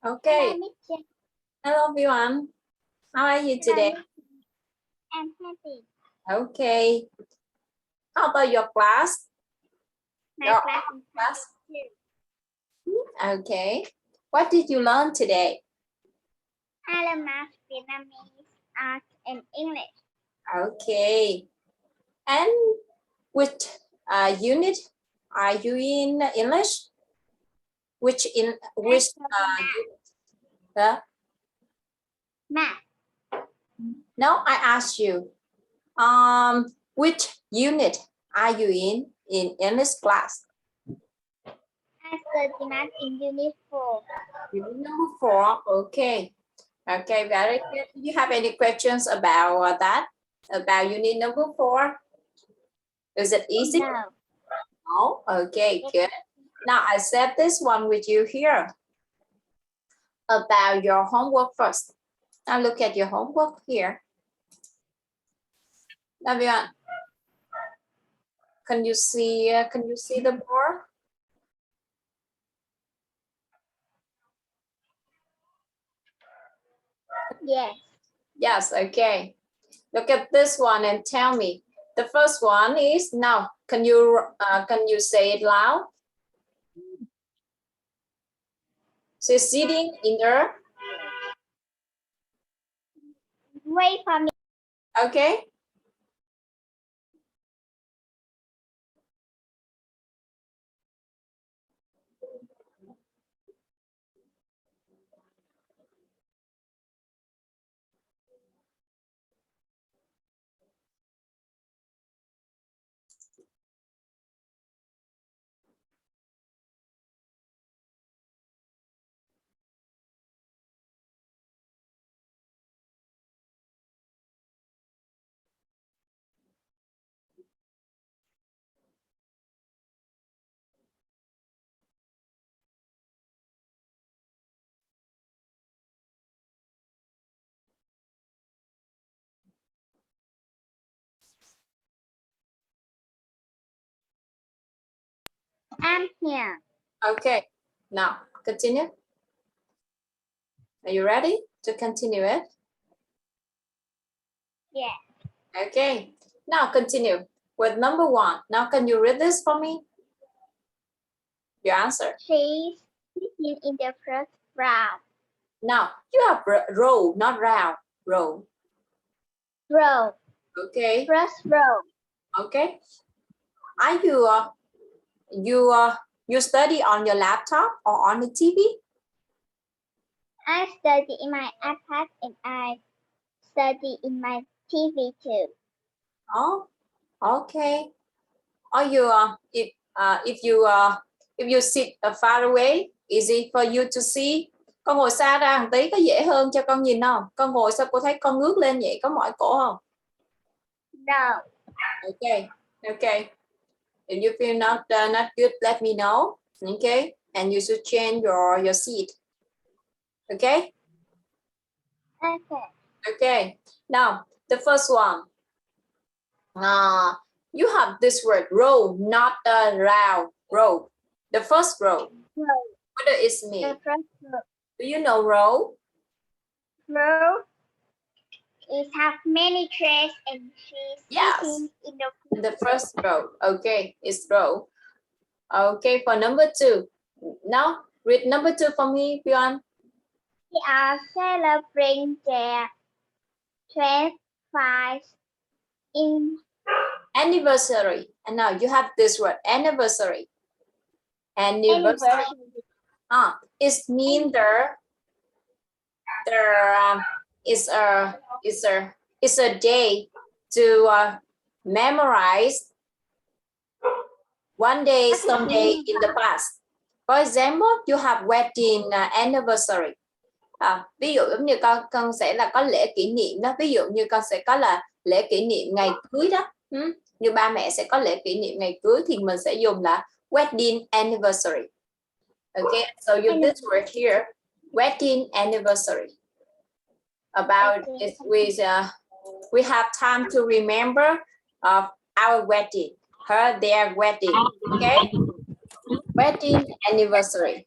Okay. Hello everyone. How are you today? I'm happy. Okay. How about your class? My Your class is class? happy. Okay. What did you learn today? I learn math, Vietnamese, art, and English. Okay. And which unit are you in English? Which unit? Math. No, I asked you. Which unit are you in English class? I study math in Unit 4. Unit number 4. Okay. Okay, very good. Do you have any questions about that? About unit number 4? Is it easy? No. No? Okay, good. Now I set this one with you here. About your homework first. Now look at your homework here. Everyone, can you see the board? Yes. Yes, okay. Look at this one and tell me. The first one is now. Can you say it loud? So sitting in the. Wait for me. Okay. I'm here. Okay. Now continue. Are you ready to continue it? Yes. Okay. Now continue with number 1. Now can you read this for me? Your answer. She's sitting in the first row. Now you have row, not round. Row. Row. Okay. First row. Okay. Are you study on your laptop or on the TV? I study in my iPad and I study in my TV too. Oh, okay. Or if you sit far away, easy for you to see. Con ngồi xa ra một tí có dễ hơn cho con nhìn không? Con ngồi sao cô thấy con ngước lên vậy, có mỏi cổ không? No. Okay, okay. If you feel not good, let me know. Okay, and you should change your seat. Okay. Okay. Okay. Now the first one. You have this word row, not row. Row. The first row. Row. What does it mean? The first row. Do you know row? Row is have many chairs and she's sitting in the first row. Okay, it's row. Okay, for number 2. Now read number 2 for me, Bjorn. They are celebrating their 25th in Anniversary. And now you have this word anniversary. Anniversary. It means it's a day to memorize one day, someday in the past. For example, you have wedding anniversary. Ví dụ giống như con sẽ là có lễ kỷ niệm đó. Ví dụ như con sẽ có là lễ kỷ niệm ngày cưới đó. Như ba mẹ sẽ có lễ kỷ niệm ngày cưới thì mình sẽ dùng là wedding anniversary. Okay, so use this word here, wedding anniversary. About it with we have time to remember our wedding, their wedding. Okay, wedding anniversary.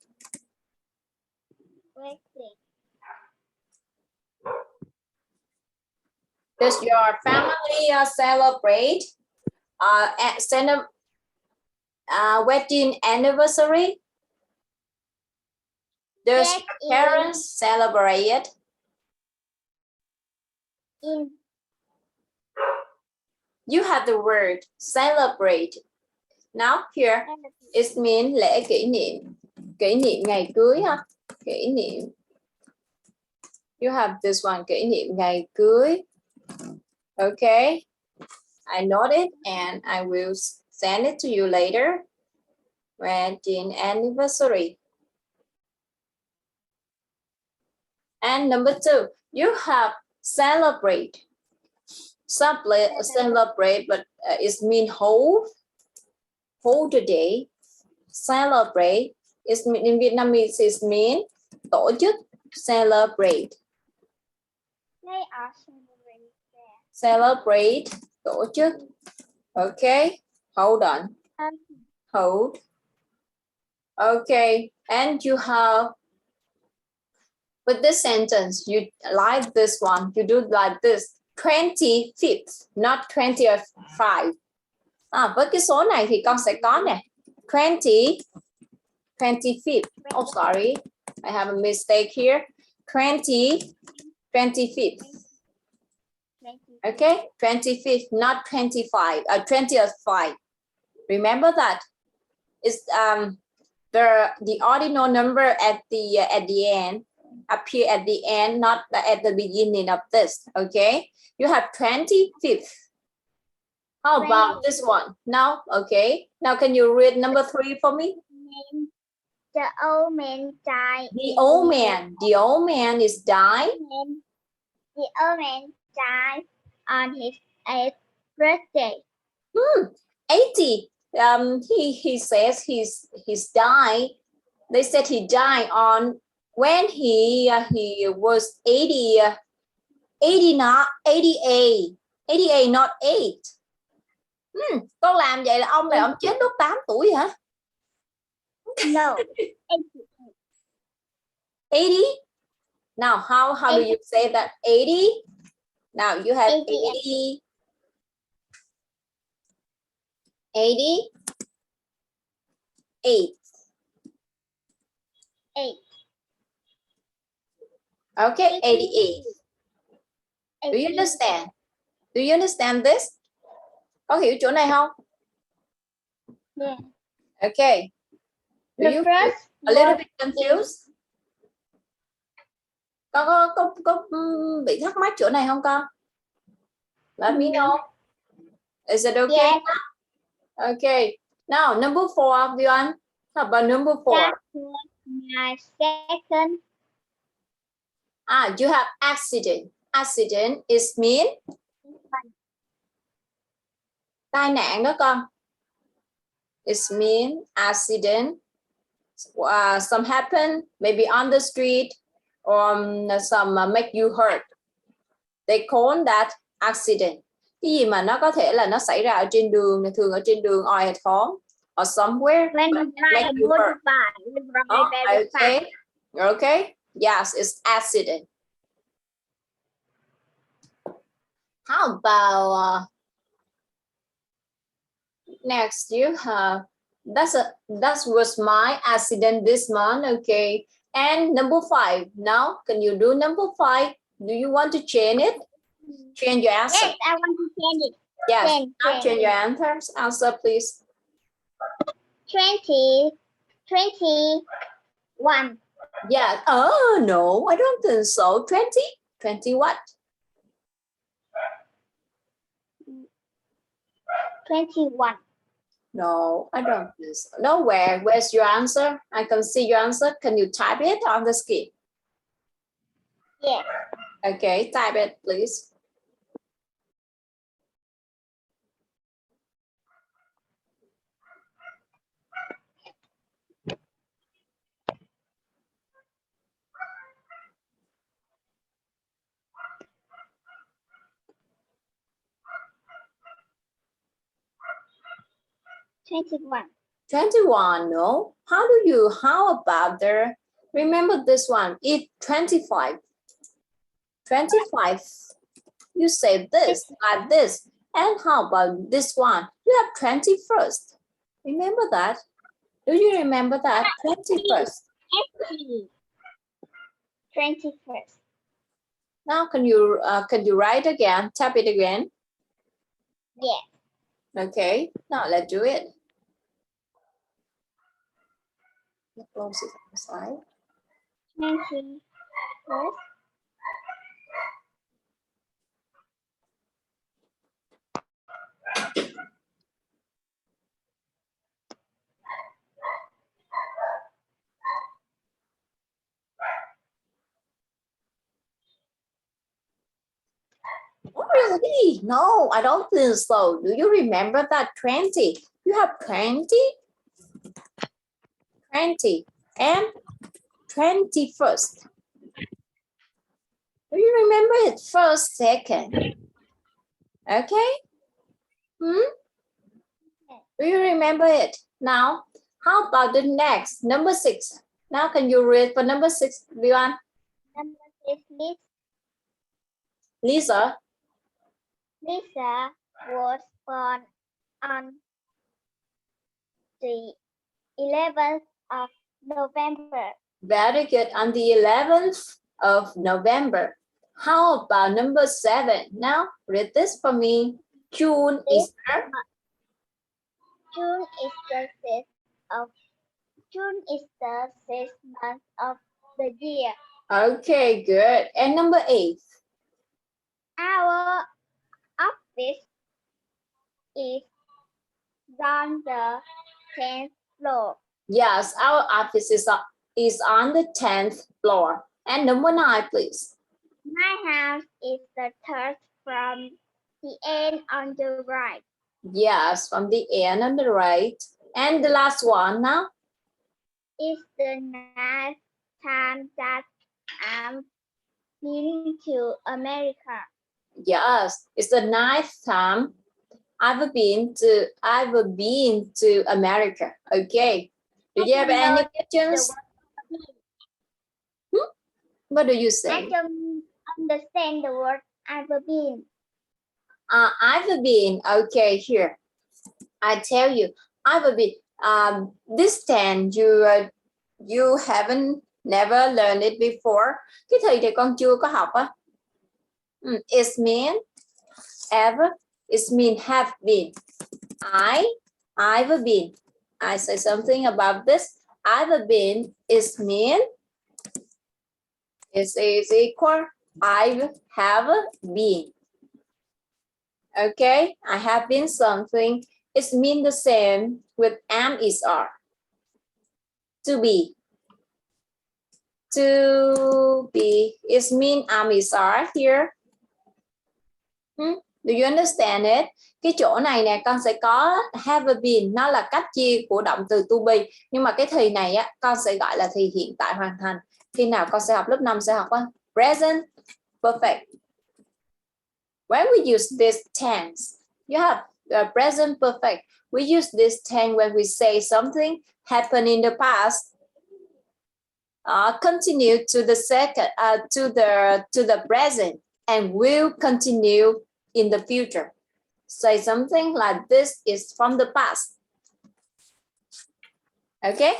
Does your family celebrate wedding anniversary? Does Yes, your parents celebrate? in You have the word celebrate. Now here it means lễ kỷ niệm ngày cưới ha. Kỷ niệm. You have this one, kỷ niệm ngày cưới. Okay. I note it and I will send it to you later. Wedding anniversary. And number 2, you have celebrate. Celebrate, but it means hold the day. Celebrate is in Vietnamese is mean tổ chức. Celebrate. they are celebrating there. Celebrate tổ chức. Okay, hold on. Hold. Okay, and you have with this sentence, you like this one, you do like this. 25th, not 25. Với cái số này thì con sẽ có nè. 25th. Oh, sorry. I have a mistake here. 25th. Okay, 25th, not 25. 20th. Remember that. It's the ordinal number at the end. Appear at the end, not at the beginning of this. Okay, you have 25th. How about this one? Now, okay. Now, can you read number 3 for me? The old man died. The old man is dying. The old man died on his 8th birthday. 80. He says he's died. They said he died on when he was 88, not 88, not 8. Con làm vậy là ông này ông chết lúc 8 tuổi hả? No, 80. Now, how do you say that? 80. Now you have 80. 88. 8. Okay, 88. Do you understand? Do you understand this? Có hiểu chỗ này không? Yeah. Okay. Do The you first feel a little bit confused? Con có bị thắc mắc chỗ này không con? Let me know. Is it okay? Yeah. Okay. Now, number 4, Vian. How about number 4? That was my second. You have accident. Accident is mean tai nạn đó con. It's mean accident. Some happen maybe on the street or some make you hurt. They call that accident. Cái gì mà nó có thể là nó xảy ra ở trên đường, thường ở trên đường or at home or somewhere. When you ride a motorbike, you ride very fast. Okay. Yes, it's accident. How about next? You have that was my accident this month. Okay, and number 5. Now, can you do number 5? Do you want to change it? Change your answer. Yes, I want to change it. Yes, change your answer, please. 21. Yeah. Oh no, I don't think so. 20 what? 21. No, I don't think so. Nowhere. Where's your answer? I can see your answer. Can you type it on the screen? Yes. Okay, type it, please. Twenty-one. 21, no. How about the, remember this one, it's 25. 25. You say this like this. And how about this one? You have 21st. Remember that? Do you remember that? 21st. 21st. Now can you write again? Tap it again. Yes. Okay. Now let's do it. Close it on the side. 21st. Oh, really? No, I don't think so. Do you remember that 20? You have 20, 20, and 21st. Do you remember it? First, second. Okay? Do you remember it? Now, how about the next? Number 6. Now, can you read for number 6, everyone? Number 6, Lisa. Lisa was born on the 11th of November. Very good. On the 11th of November. How about number 7? Now, read this for me. June is the sixth month of the year. Okay, good. And number 8. Our office is on the 10th floor. Yes, our office is on the 10th floor. And number 9, please. My house is the third from the end on the right. Yes, from the end on the right. And the last one now. It's the ninth time that I've been to America. Yes, it's the 9th time I've been to America. Okay. Do you have any questions? What do you say? I don't understand the word I've been. I've been. Okay, here. I tell you, I've been. This 10 you haven't never learned it before. Cái thì con chưa có học á. It's mean ever. It's mean have been. I've been. I say something about this. I've been is mean. Is equal. I have been. Okay, I have been something. It's mean the same with am is are. To be. To be is mean am is are here. Do you understand it? Cái chỗ này nè con sẽ có have been, nó là cách chia của động từ to be. Nhưng mà cái thì này á con sẽ gọi là thì hiện tại hoàn thành. Khi nào con sẽ học lớp 5 sẽ học á present perfect. When we use this tense, you have the present perfect. We use this tense when we say something happened in the past. Continue to the second to the present and will continue in the future. Say something like this is from the past. Okay,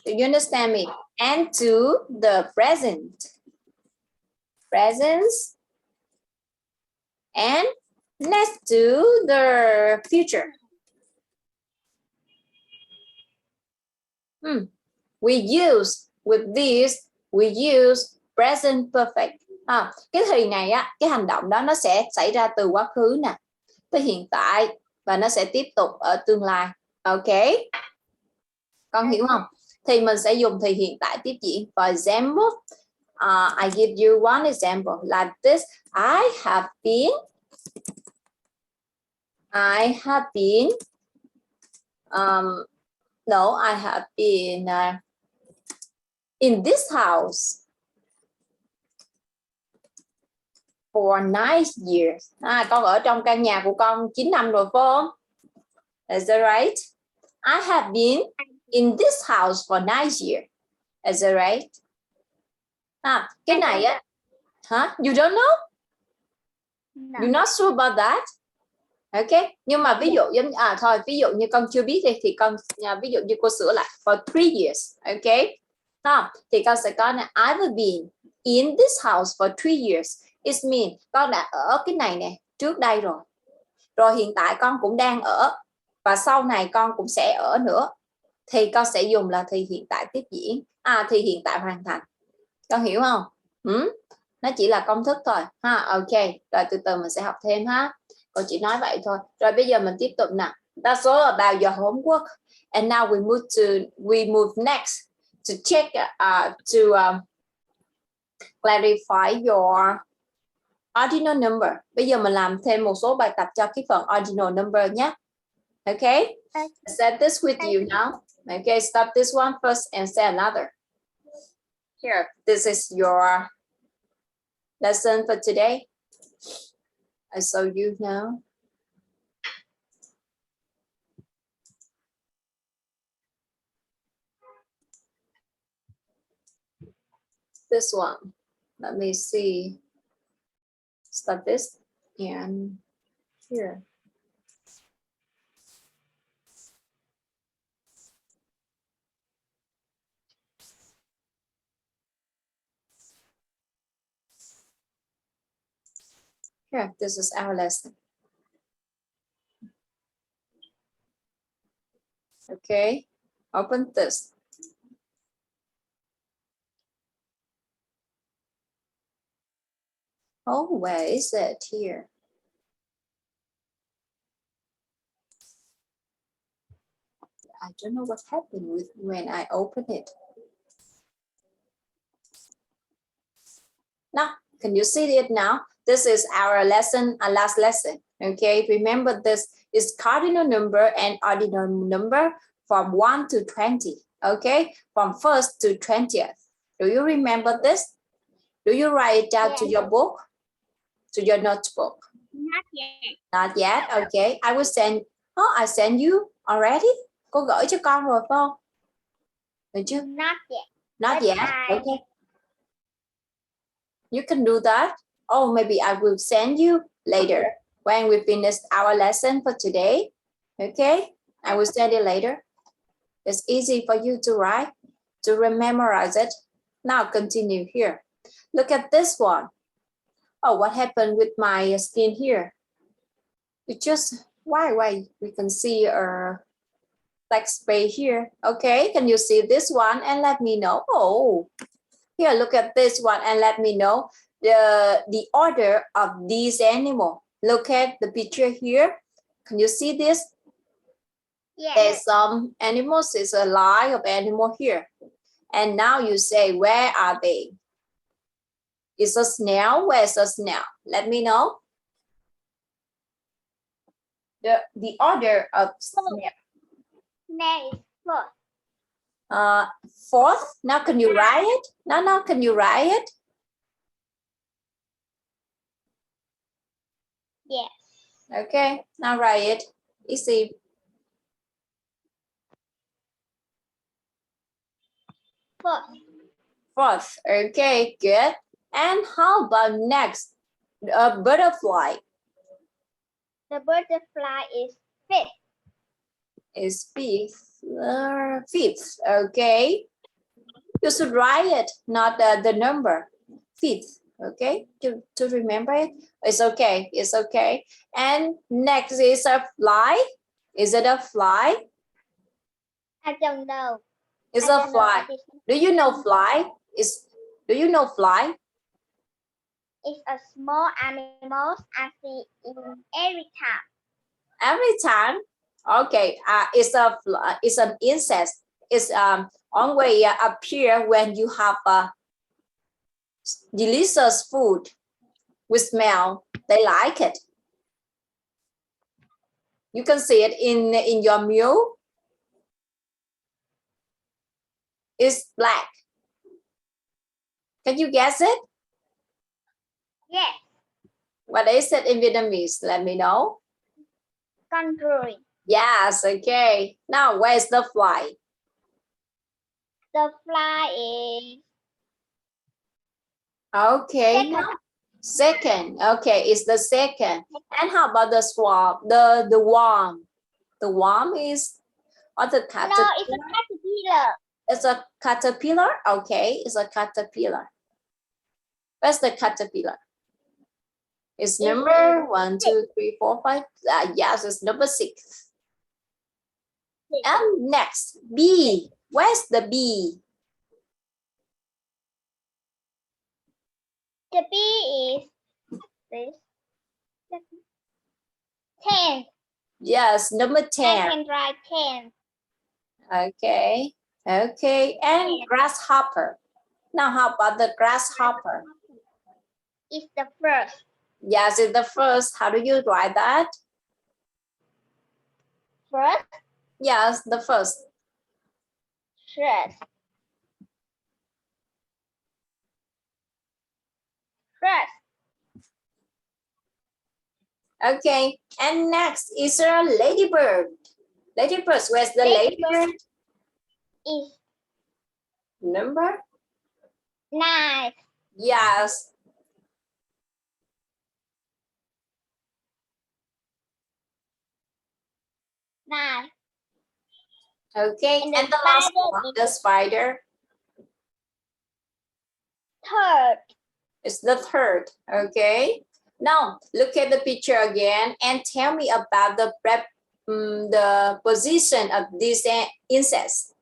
do you understand me? And to the present. Presence. And next to the future. We use with this, we use present perfect. Cái thì này á, cái hành động đó nó sẽ xảy ra từ quá khứ nè, tới hiện tại và nó sẽ tiếp tục ở tương lai. Ok, con hiểu không? Thì mình sẽ dùng thì hiện tại tiếp diễn. For example, I give you one example like this. I have been in this house for 9 years. Con ở trong căn nhà của con 9 năm rồi phải không? Is that right? I have been in this house for 9 years. Is that right? Cái này á, hả? You don't know? No. You're not sure about that? Ok, nhưng mà ví dụ giống thôi, ví dụ như con chưa biết đi thì con ví dụ như cô sửa lại for 3 years. Ok. Thì con sẽ có là I've been in this house for 3 years. It means con đã ở cái này nè trước đây rồi. Rồi hiện tại con cũng đang ở và sau này con cũng sẽ ở nữa. Thì con sẽ dùng là thì hiện tại tiếp diễn. Thì hiện tại hoàn thành. Con hiểu không? Nó chỉ là công thức thôi ha. Ok, rồi từ từ mình sẽ học thêm ha. Cô chỉ nói vậy thôi. Rồi bây giờ mình tiếp tục nào. That's all about your homework. And now we move next to check clarify your ordinal number. Bây giờ mình làm thêm một số bài tập cho cái phần ordinal number nhé. Okay? Set this with you now. Okay, stop this one first and say another. Here, this is your lesson for today. I show you now. This one, let me see. Start this and here. Here, this is our lesson. Okay, open this. Oh, where is it here? I don't know what happened with when I open it. Now, can you see it now? This is our lesson, our last lesson. Okay, remember this is cardinal number and ordinal number from 1 to 20. Okay, from 1st to 20th. Do you remember this? Do you write it down to your book? To your notebook? Not yet. Not yet. Okay, I will send. Oh, I send you already. Cô gửi cho con rồi phải không? Được chưa? Not yet. Not yet. Okay. You can do that. Oh, maybe I will send you later when we finish our lesson for today. Okay, I will send it later. It's easy for you to write, to memorize it. Now continue here. Look at this one. Oh, what happened with my skin here? It just, why we can see a black space here. Okay, can you see this one and let me know? Oh, here, look at this one and let me know the order of these animals. Look at the picture here. Can you see this? Yes. There's some animals, there's a line of animal here. And now you say, where are they? Is a snail? Where's a snail? Let me know. The order of snail. Snail is fourth. Fourth. Now can you write it? No, can you write it? Yes. Okay, now write it. Easy. Fourth. Okay, good. And how about next? A butterfly. The butterfly is fifth. Is fifth. Fifth. Okay. You should write it, not the number. Fifth. Okay. To remember it. It's okay. It's okay. And next is a fly. Is it a fly? I don't know. It's a fly. Do you know fly? Do you know fly? It's a small animal I see in every time. Every time? Okay. It's an insect. It's only appear when you have delicious food with smell. They like it. You can see it in your meal. It's black. Can you guess it? Yes. What is it in Vietnamese? Let me know. Con ruồi. Yes, okay. Now, where's the fly? The fly is Okay. Second. Okay, it's the second. And how about the swarm? The worm. The worm is or the No, caterpillar? it's a caterpillar. It's a caterpillar. Okay, it's a caterpillar. Where's the caterpillar? It's number 1, 2, 3, 4, 5. Yes, it's number 6. And next, bee. Where's the bee? The bee is this. 10. Yes, number I 10. can write 10. Okay. Okay. And grasshopper. Now, how about the grasshopper? It's the first. Yes, it's the first. How do you write that? First. Yes, the first. First. First. Okay. And next is a ladybird. Ladybird. Where's the ladybird? Is Number? 9. Yes. Nine. Okay. And And the the last spider one, is the spider. Third. It's the third. Okay. Now look at the picture again and tell me about the position of these insects.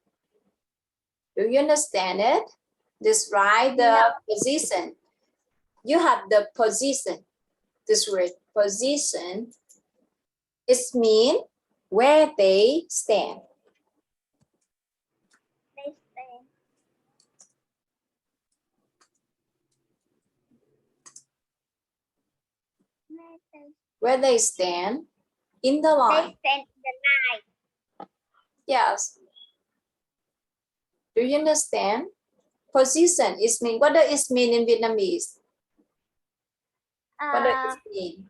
Do you understand it? Describe the position. You have the position. This word position. It means where they stand. They stand. Where they stand in the They line. stand in the line. Yes. Do you understand? Position is mean. What does it mean in Vietnamese? What does it mean?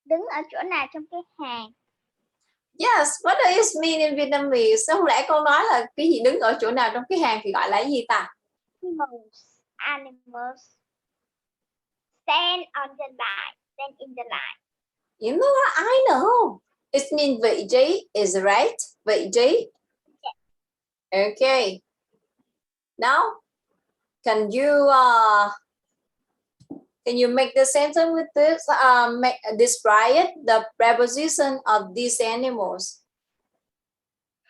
Đứng ở chỗ nào trong cái hàng? Yes, what does it mean in Vietnamese? Không lẽ con nói là cái gì đứng ở chỗ nào trong cái hàng thì gọi là gì ta? Animals. Stand on the line. Stand in the line. You know what? I know. It means vị trí, is it right? Vị trí. Okay. Now, can you make the sentence with this? Describe it, the preposition of these animals.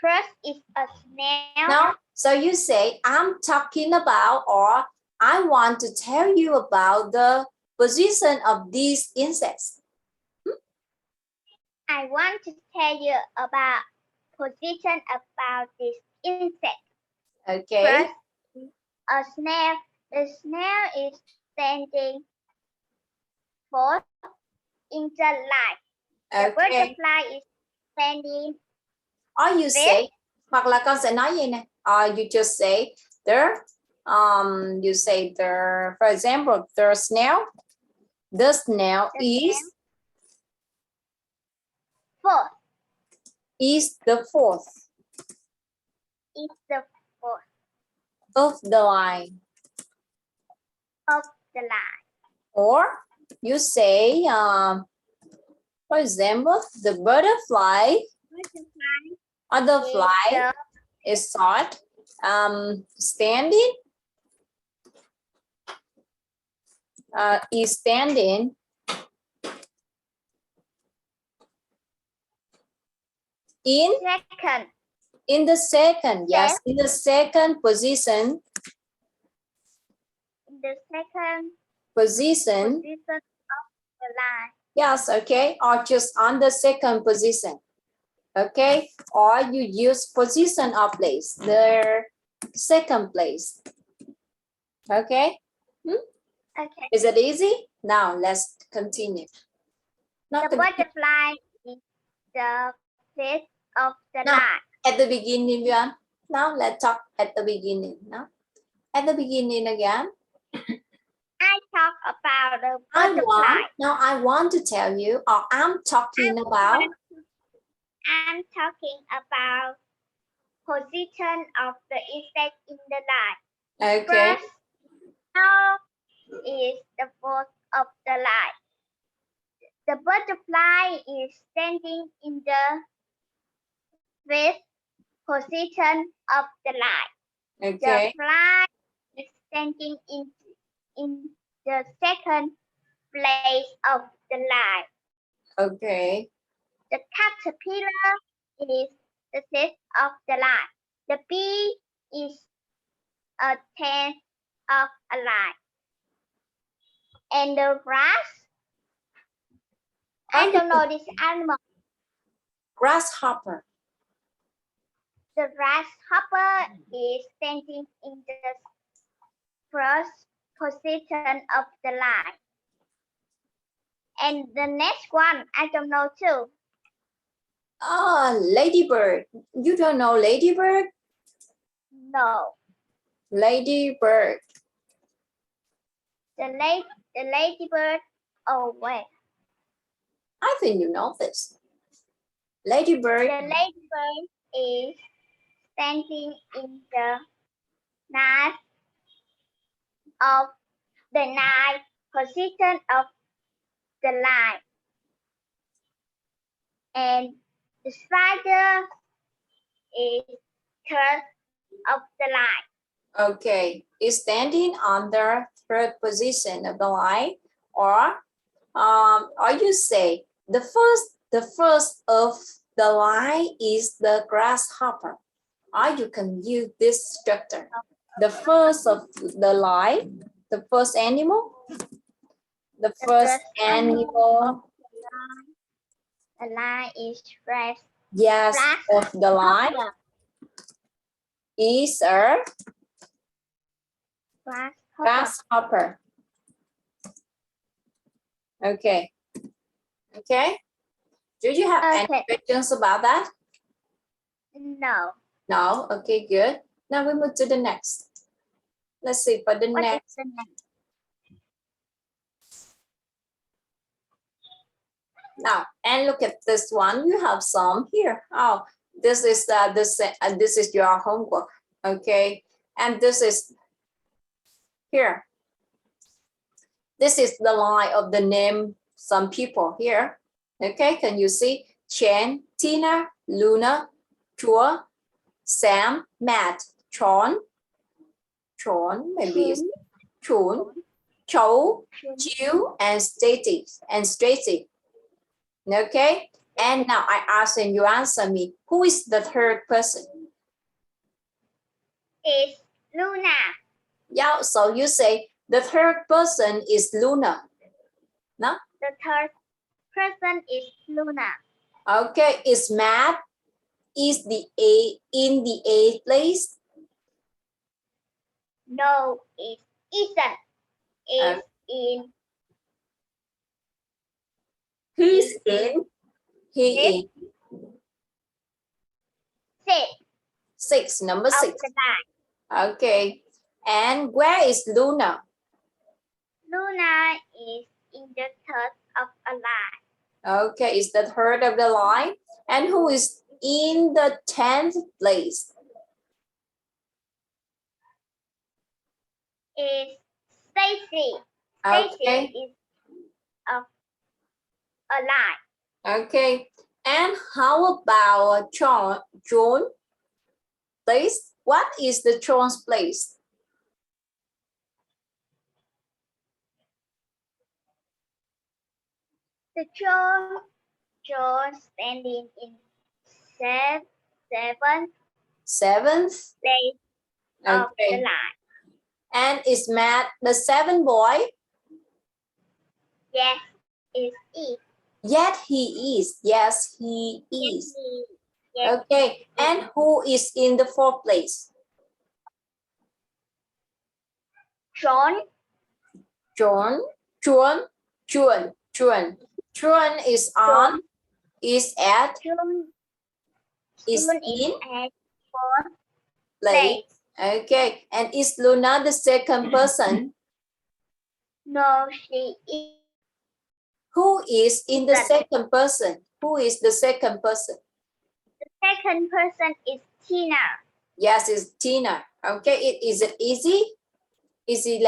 First is a snail. Now, so you say, I'm talking about, or I want to tell you about the position of these insects. I want to tell you about position about this insect. Okay. First, a snail. The snail is standing fourth in the line. The butterfly is standing. Or you say, hoặc là con sẽ nói gì nè? Or you just say there. You say there. For example, the snail. The snail is fourth. Is the fourth. Is the fourth Of the line. of the line. Or you say, for example, the butterfly. Or the fly is short, standing. Is standing in second. In the second, yes, in the second position. In the second position of the line. Yes, okay, or just on the second position. Okay, or you use position or place, the second place. Okay. Okay. Is it easy? Now let's continue. The butterfly is the face of the line. At the beginning, Yuan. Now let's talk at the beginning. Now, at the beginning again. I talk about the butterfly. I want to tell you, or I'm talking about. I'm talking about position of the insect in the line. Okay. First, Now is the fourth of the line. The butterfly is standing in the fifth position of the line. Okay. The fly is standing in the second place of the line. Okay. The caterpillar is the sixth of the line. The bee is a tenth of a line. And the grass, I don't know this animal. Grasshopper. The grasshopper is standing in the first position of the line. And the next one, I don't know too. Ah, ladybird. You don't know ladybird? No. Ladybird. The ladybird, oh wait. I think you know this. Ladybird. The ladybird is standing in the ninth position of the line. And the spider is third of the line. Okay, is standing on the third position of the line, or you say the first of the line is the grasshopper, or you can use this structure. The first of the line, the first animal, the first animal. The line is fresh. Yes, of the line is a grasshopper. Okay. Okay. Do you have any questions about that? No. No. Okay, good. Now we move to the next. Let's see for the next. Now, and look at this one. You have some here. Oh, this is this is your homework. Okay, and this is here. This is the line of the name some people here. Okay, can you see? Chen, Tina, Luna, Chua, Sam, Matt, Chon, maybe it's Chun, Chou, Chiu, and Stacy. Okay, and now I ask and you answer me. Who is the third person? It's Luna. Yeah, so you say the third person is Luna. No? The third person is Luna. Okay, is Matt is in the eighth place? No, it isn't. It's in. He's in. He is. Six, number 6. Okay. And where is Luna? Luna is in the third of a line. Okay, is the third of the line. And who is in the 10th place? Is Stacy. Okay. Stacy is of a line. Okay. And how about John? Place? What is the John's place? The John standing in seventh place of the line. And is Matt the 7th boy? Yes, it is. Yet he is. Yes, he is. Yes. Okay. And who is in the 4th place? John is on. Is at. Is John in. At 4th place. Okay. And is Luna the 2nd person? No, she is. Who is in the 2nd person? Who is the 2nd person? The 2nd person is Tina. Yes, it's Tina. Okay, is it easy? easy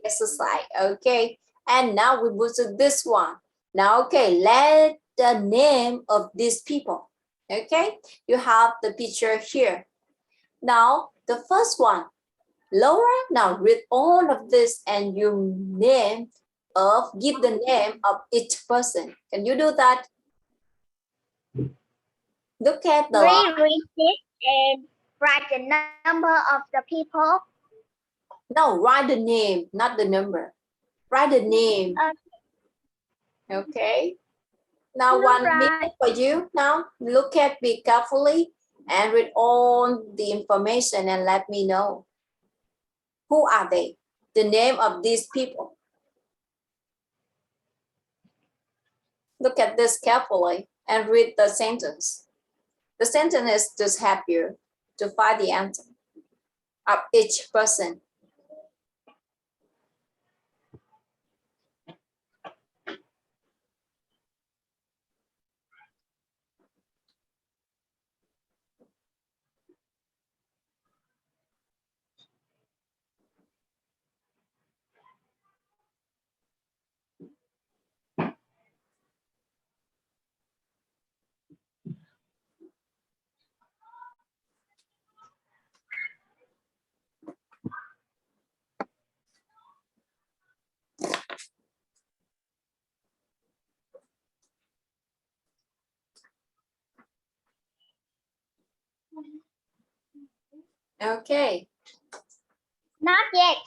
exercise. Okay. And now we move to this one. Now, okay, let the name of these people. Okay. You have the picture here. Now, the first one. Laura, now read all of this and you give the name of each person. Can you do that? Look at the Read this and write the number of the people. No, write the name, not the number. Write the name. Okay. Now 1 minute for you. Now look at me carefully and read all the information and let me know. Who are they? The name of these people. Look at this carefully and read the sentence. The sentence is just help you to find the answer of each person. Okay. Not yet.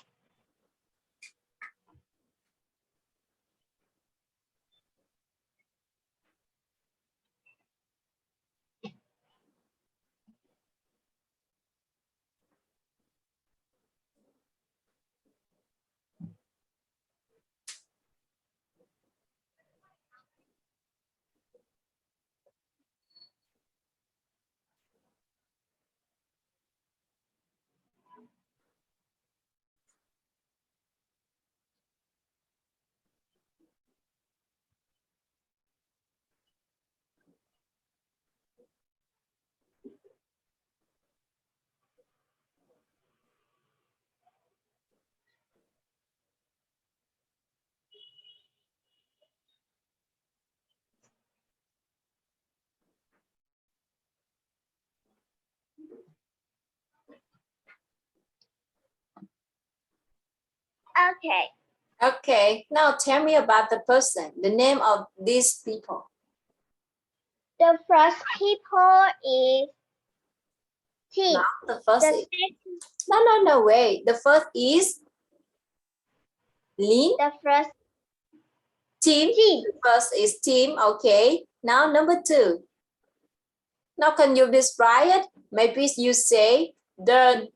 Okay. Okay. Now tell me about the person, the name of these people. The first people is T. Now the first The is, second, no, wait. The first is Lin. the first Team. T. The first is team. Okay. Now number 2. Now can you describe it? Maybe you say the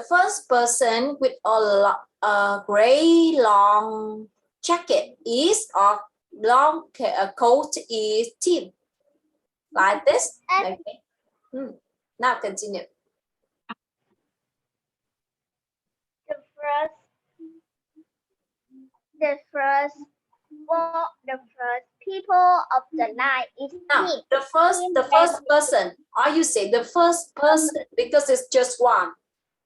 first person with a gray long jacket is or long coat is team. Like this. Okay. Now continue. The first people of the line is Now team. the first person, or you say the first person because it's just one.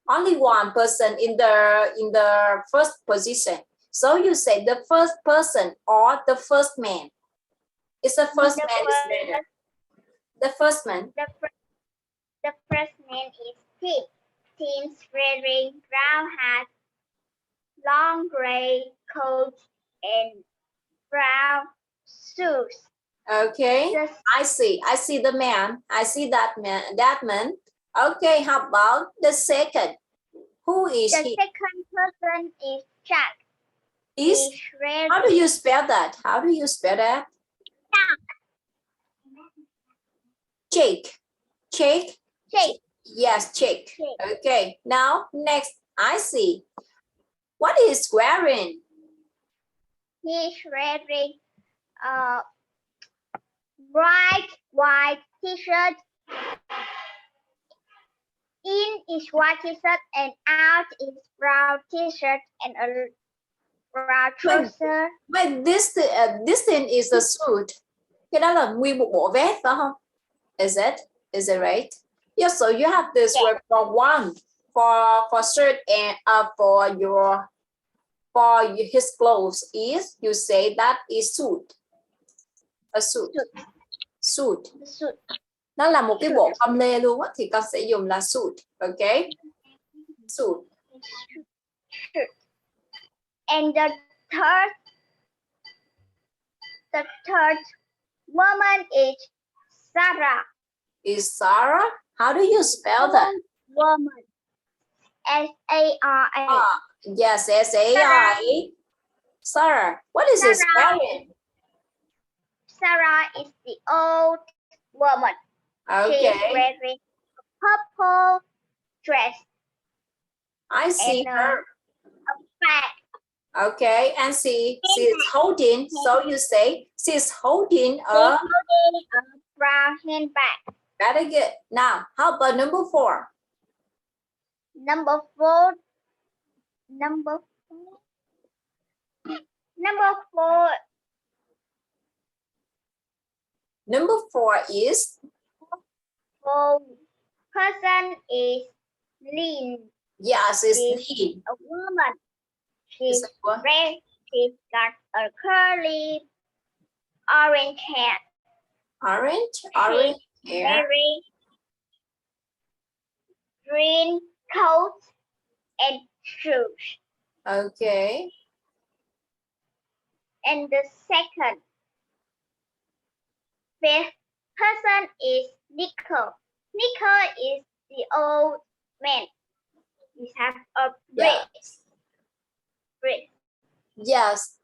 Only one person in the first position. So you say the first person or the first man. It's the first man is better. The first man. The first man is Tim. Tim's wearing brown hat, long gray coat, and brown shoes. Okay. I see the man. I see that man. Okay, how about the second? Who is the he? The second person is Jack. How do you spell that? How do you spell that? Jake. Jake? Jake. Yes, Jake. Okay, now next, I see. What is wearing? He's wearing a bright white t-shirt. In is white t-shirt and out is brown t-shirt and a brown trouser. But this thing is a suit. Cái đó là nguyên một bộ vest phải không? Is it right? Yes, so you have this word for for shirt and for his clothes is, you say that is suit. A suit. Suit. Suit. Nó là một cái bộ com lê luôn á, thì con sẽ dùng là suit. Ok. Suit. And the third woman is Sarah. Is Sarah? How do you spell that? Woman. S-A-R-A. Yes, S-A-R-A. Sarah. What is his spelling? Sarah is the old woman. Okay. She's wearing a purple dress. I see and her. a bag. Okay, and she is holding, so you say she's holding a brown handbag. very good. Now, how about number 4? Number four Number 4 is person is Lynn. yes, it's She's Lee. a woman. It's She's a what? red. She's got a curly orange hair. Orange hair. Wearing green coat and shoes. Okay. And the fifth person is Nico. Nico is the old man. He has a Yes. bridge. Yes.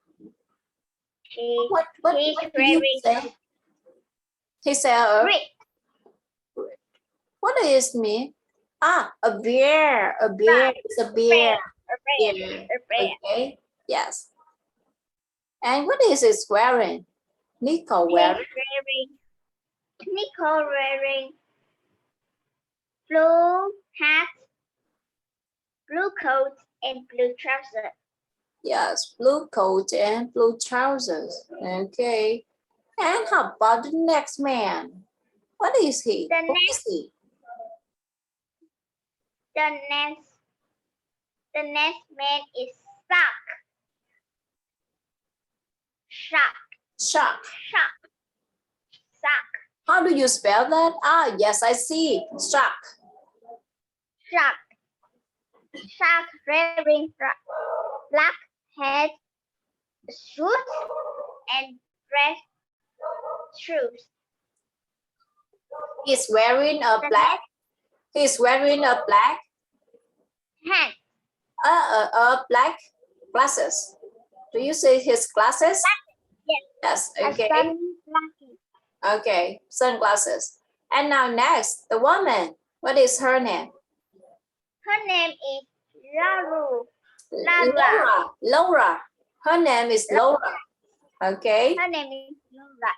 What He's did you wearing say? He said a bridge. what does it mean? Ah, a bear. A bear. It's a bear. A bear. Okay. Yes. And what is it wearing? Nico wearing? Nico wearing blue hat, blue coat, and blue trousers. Yes, blue coat and blue trousers. Okay. And how about the next man? What is he? Who is he? The next man is Shark. How do you spell that? Ah, yes, I see. Shark. Shark wearing black hat, suit, and red shoes. He's wearing a black. He's wearing a black. Hat. Black glasses. Do you see his glasses? Yes. Yes. Okay. Sunglasses. Okay. Sunglasses. And now next, the woman. What is her name? Her name is Laura. Her name is Laura. Okay. Her name is Laura.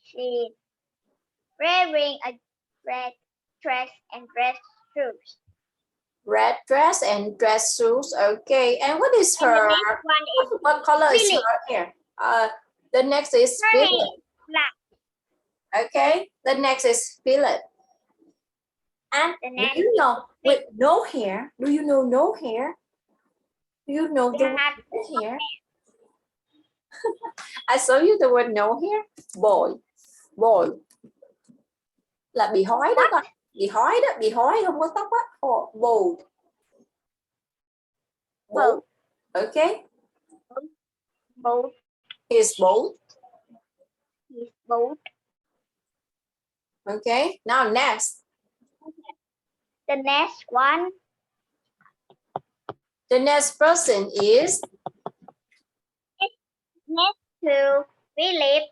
She's wearing a red dress and red shoes. Red dress and dress shoes. Okay. And what is her? What color is her hair? The next is Philip. Black. Okay. The next is Philip. And do you know with no hair? Do you know no hair? Do you know the word no hair? I show you the word no hair. Boy. Là bị hói đó con. Bị hói không có tóc á. Bald. Okay. Bald. He's bald. Okay. Okay. Now next. The next one. The next person is Next to Philip.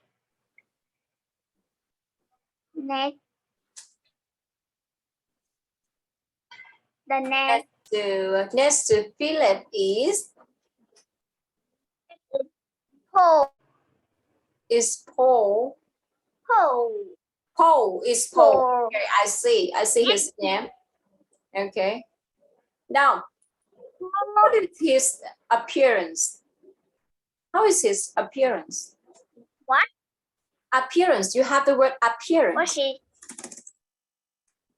Next to Philip is Paul. Paul is Paul. Okay, I see his name. Okay. Now, what is his appearance? How is his appearance? What? Appearance. You have the word appearance.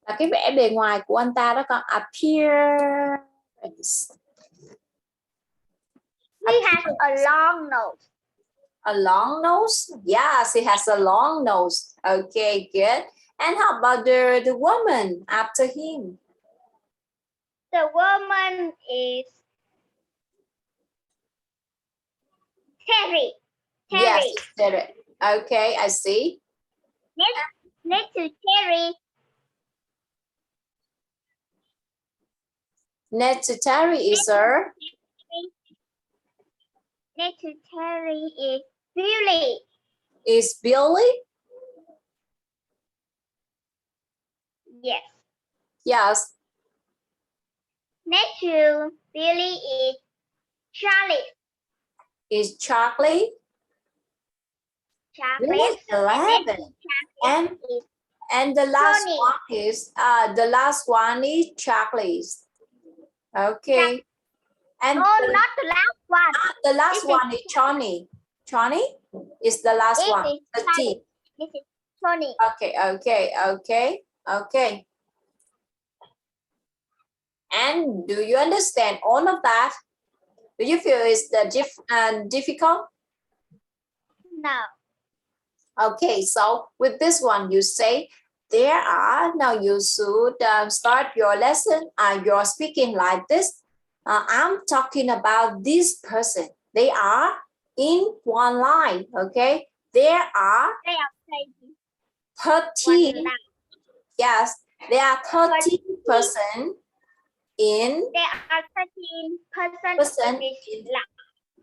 Là cái vẻ bề ngoài của anh ta đó con. Appearance. He has a long nose. A long nose? Yes, he has a long nose. Okay, good. And how about the woman after him? The woman is Terry. Yes, Terry. Okay, I see. Next to Terry. Next to Terry is her. Next to Terry is Billy. Is Billy? Yes. Yes. Next to Billy is Charlie. Is Charlie? Charlie. Really? 11. And the last Tony. one is Charlie's. Okay. And Oh, not the last one. the last one is Johnny. Johnny is the last This one. is 13. This is Tony. Okay. And do you understand all of that? Do you feel it's difficult? No. Okay, so with this one, you say there are. Now you should start your lesson. You're speaking like this. I'm talking about this person. They are in one line. Okay, there are 13. Yes, there are 13 person in. There are 13 person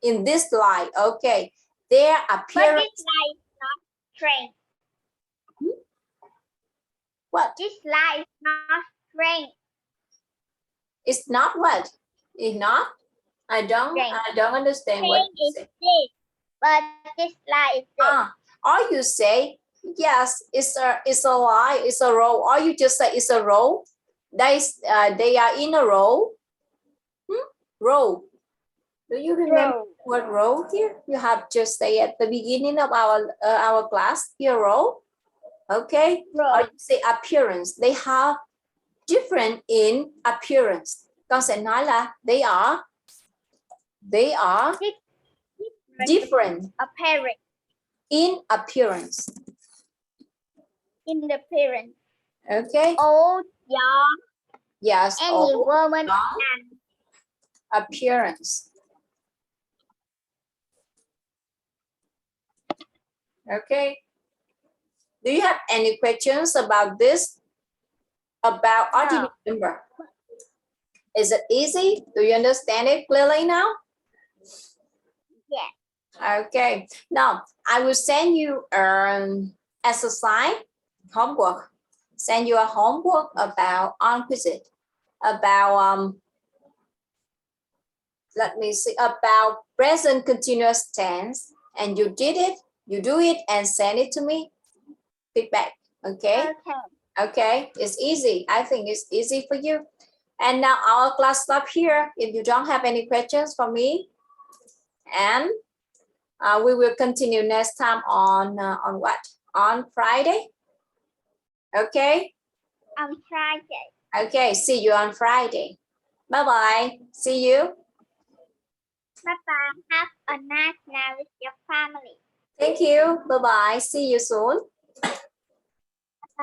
in this line. Okay, their appearance. But this line is not straight. What? This line is not straight. It's not what? It's not? I don't understand what you say. This, but this line is this. Or you say yes, it's a line, it's a row, or you just say it's a row. They are in a row. Row. Do you remember what row here? You have just say at the beginning of our class here, row. Okay. Or you say appearance. They have different in appearance. Con sẽ nói là they are different appearance. In appearance. In the appearance. Okay. Old, young. Yes. Any old, woman young, and appearance. Okay. Do you have any questions about this? About ordinal number? Is it easy? Do you understand it clearly now? Yes. Okay. Now, I will send you an exercise, homework. Send you a homework about unquisite, about let me see, about present continuous tense, and you did it, you do it and send it to me. Feedback. Okay. Okay, it's easy. I think it's easy for you. And now our class stop here. If you don't have any questions for me, and we will continue next time on what? On Friday. Okay. On Friday. Okay. See you on Friday. Bye bye. See you. Bye bye. Have a nice night with your family. Thank you. Bye bye. See you soon.